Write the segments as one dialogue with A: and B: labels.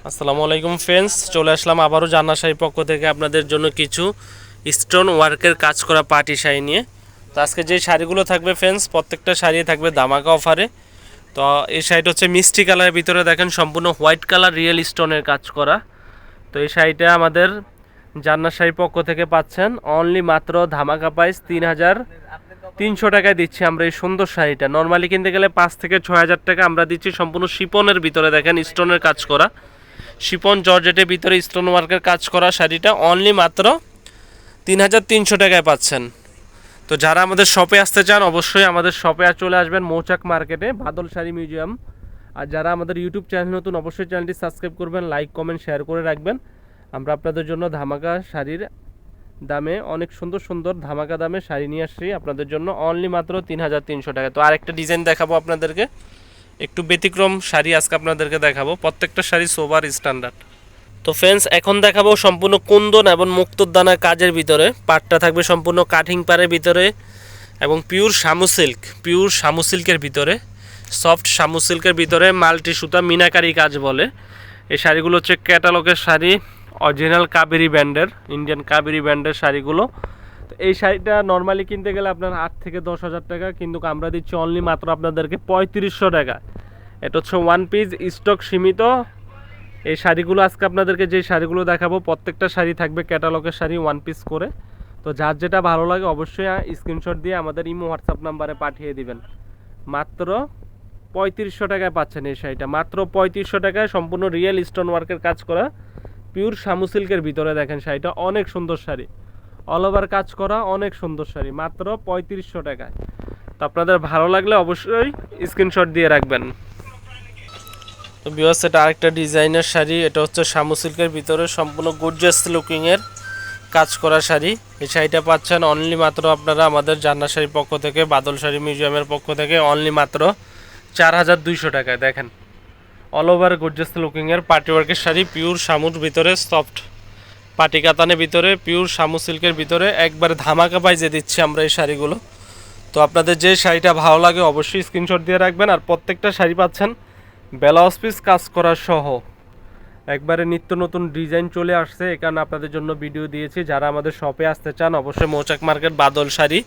A: আসসালামু আলাইকুম ফ্রেন্ডস, চলে আসলাম আবারও জান্নাত শাড়ির পক্ষ থেকে আপনাদের জন্য কিছু স্টোন ওয়ার্কের কাজ করা পার্টি শাড়ি নিয়ে। তো আজকে যে শাড়িগুলো থাকবে ফ্রেন্ডস, প্রত্যেকটা শাড়ি থাকবে ধামাকা অফারে। তো এই শাড়িটা হচ্ছে মিষ্টি কালারের ভিতরে, দেখেন সম্পূর্ণ হোয়াইট কালার রিয়েল স্টোনের কাজ করা। তো এই শাড়িটা আমাদের জান্নাত শাড়ির পক্ষ থেকে পাচ্ছেন অনলি মাত্র ধামাকা প্রাইস ৩,৩০০ টাকায় দিচ্ছি আমরা এই সুন্দর শাড়িটা। নর্মালি কিনতে গেলে ৫ থেকে ৬,০০০ টাকা, আমরা দিচ্ছি সম্পূর্ণ শিপনের ভিতরে, দেখেন স্টোনের কাজ করা, শিপন জর্জেটের ভিতরে স্টোন ওয়ার্কের কাজ করা শাড়িটা অনলি মাত্র ৩,৩০০ টাকায় পাচ্ছেন। তো যারা আমাদের শপে আসতে চান অবশ্যই আমাদের শপে চলে আসবেন, মৌচাক মার্কেটে, বাদল শাড়ি মিউজিয়াম। আর যারা আমাদের ইউটিউব চ্যানেল নতুন, অবশ্যই চ্যানেলটি সাবস্ক্রাইব করবেন, লাইক কমেন্ট শেয়ার করে রাখবেন। আমরা আপনাদের জন্য ধামাকা শাড়ির দামে অনেক সুন্দর সুন্দর ধামাকা দামে শাড়ি নিয়ে আসছি আপনাদের জন্য অনলি মাত্র ৩,৩০০ টাকা। তো আরেকটা ডিজাইন দেখাবো আপনাদেরকে, একটু ব্যতিক্রম শাড়ি আজকে আপনাদেরকে দেখাবো, প্রত্যেকটা শাড়ি সোবার স্ট্যান্ডার্ড। তো ফ্রেন্ডস, এখন দেখাবো সম্পূর্ণ কুন্দন এবং মুক্তোর দানা কাজের ভিতরে, পাটটা থাকবে সম্পূর্ণ কাটিং পাড়ের ভিতরে এবং পিওর শামু সিল্কের ভিতরে, সফট শামু সিল্কের ভিতরে মাল্টি সুতা মিনাকারি কাজ বলে। এই শাড়িগুলো হচ্ছে ক্যাটালগের শাড়ি, অরিজিনাল কাবেরি ব্র্যান্ডের, ইন্ডিয়ান কাবেরি ব্র্যান্ডের শাড়িগুলো। তো এই শাড়িটা নর্মালি কিনতে গেলে আপনার ৮ থেকে ১০,০০০ টাকা, কিন্তু আমরা দিচ্ছি অনলি মাত্র আপনাদেরকে ৩৫০০ টাকা। এটা হচ্ছে ওয়ান পিস, স্টক সীমিত। এই শাড়িগুলো আজকে আপনাদেরকে যে শাড়িগুলো দেখাবো, প্রত্যেকটা শাড়ি থাকবে ক্যাটালগের শাড়ি, ওয়ান পিস করে। তো যার যেটা ভালো লাগে অবশ্যই স্ক্রিনশট দিয়ে আমাদের ইমো হোয়াটসঅ্যাপ নাম্বারে পাঠিয়ে দিবেন। মাত্র ৩৫০০ টাকায় পাচ্ছেন এই শাড়িটা, মাত্র ৩৫০০ টাকায় সম্পূর্ণ রিয়েল স্টোন ওয়ার্কের কাজ করা পিওর শামু সিল্কের ভিতরে। দেখেন শাড়িটা অনেক সুন্দর শাড়ি, অল ওভার কাজ করা, অনেক সুন্দর শাড়ি, মাত্র ৩৫০০ টাকায়। তো আপনাদের ভালো লাগলে অবশ্যই স্ক্রিনশট দিয়ে রাখবেন। তো ভিউয়ার্স, এটা আরেকটা ডিজাইনের শাড়ি, এটা হচ্ছে শামু সিল্কের ভিতরে সম্পূর্ণ গর্জিয়াস লুকিংয়ের কাজ করা শাড়ি। এই শাড়িটা পাচ্ছেন অনলি মাত্র আপনারা আমাদের জান্নাত শাড়ির পক্ষ থেকে, বাদল শাড়ি মিউজিয়ামের পক্ষ থেকে অনলি মাত্র ৪,২০০ টাকায়। দেখেন অল ওভার গর্জিয়াস লুকিংয়ের পার্টি ওয়ার্কের শাড়ি, পিওর শামুর ভিতরে, সফট পাটি কাতানের ভিতরে, পিওর শামু সিল্কের ভিতরে, একবারে ধামাকা প্রাইসে দিচ্ছি আমরা এই শাড়িগুলো। তো আপনাদের যে শাড়িটা ভালো লাগে অবশ্যই স্ক্রিনশট দিয়ে রাখবেন। আর প্রত্যেকটা শাড়ি পাচ্ছেন ব্লাউজ পিস কাজ করা সহ, একবারে নিত্য নতুন ডিজাইন চলে আসছে, এই কারণে আপনাদের জন্য ভিডিও দিয়েছি। যারা আমাদের শপে আসতে চান অবশ্যই মৌচাক মার্কেট বাদল শাড়ি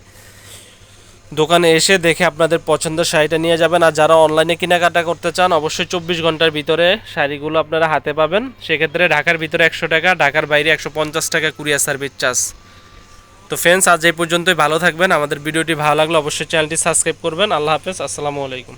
A: দোকানে এসে দেখে আপনাদের পছন্দের শাড়িটা নিয়ে যাবেন। আর যারা অনলাইনে কেনাকাটা করতে চান অবশ্যই ২৪ ঘন্টার ভিতরে শাড়িগুলো আপনারা হাতে পাবেন। সেক্ষেত্রে ঢাকার ভিতরে ১০০ টাকা, ঢাকার বাইরে ১৫০ টাকা কুরিয়ার সার্ভিস চার্জ। তো ফ্রেন্ডস, আজ এই পর্যন্তই, ভালো থাকবেন। আমাদের ভিডিওটি ভালো লাগলে অবশ্যই চ্যানেলটি সাবস্ক্রাইব করবেন। আল্লাহ হাফেজ, আসসালামু আলাইকুম।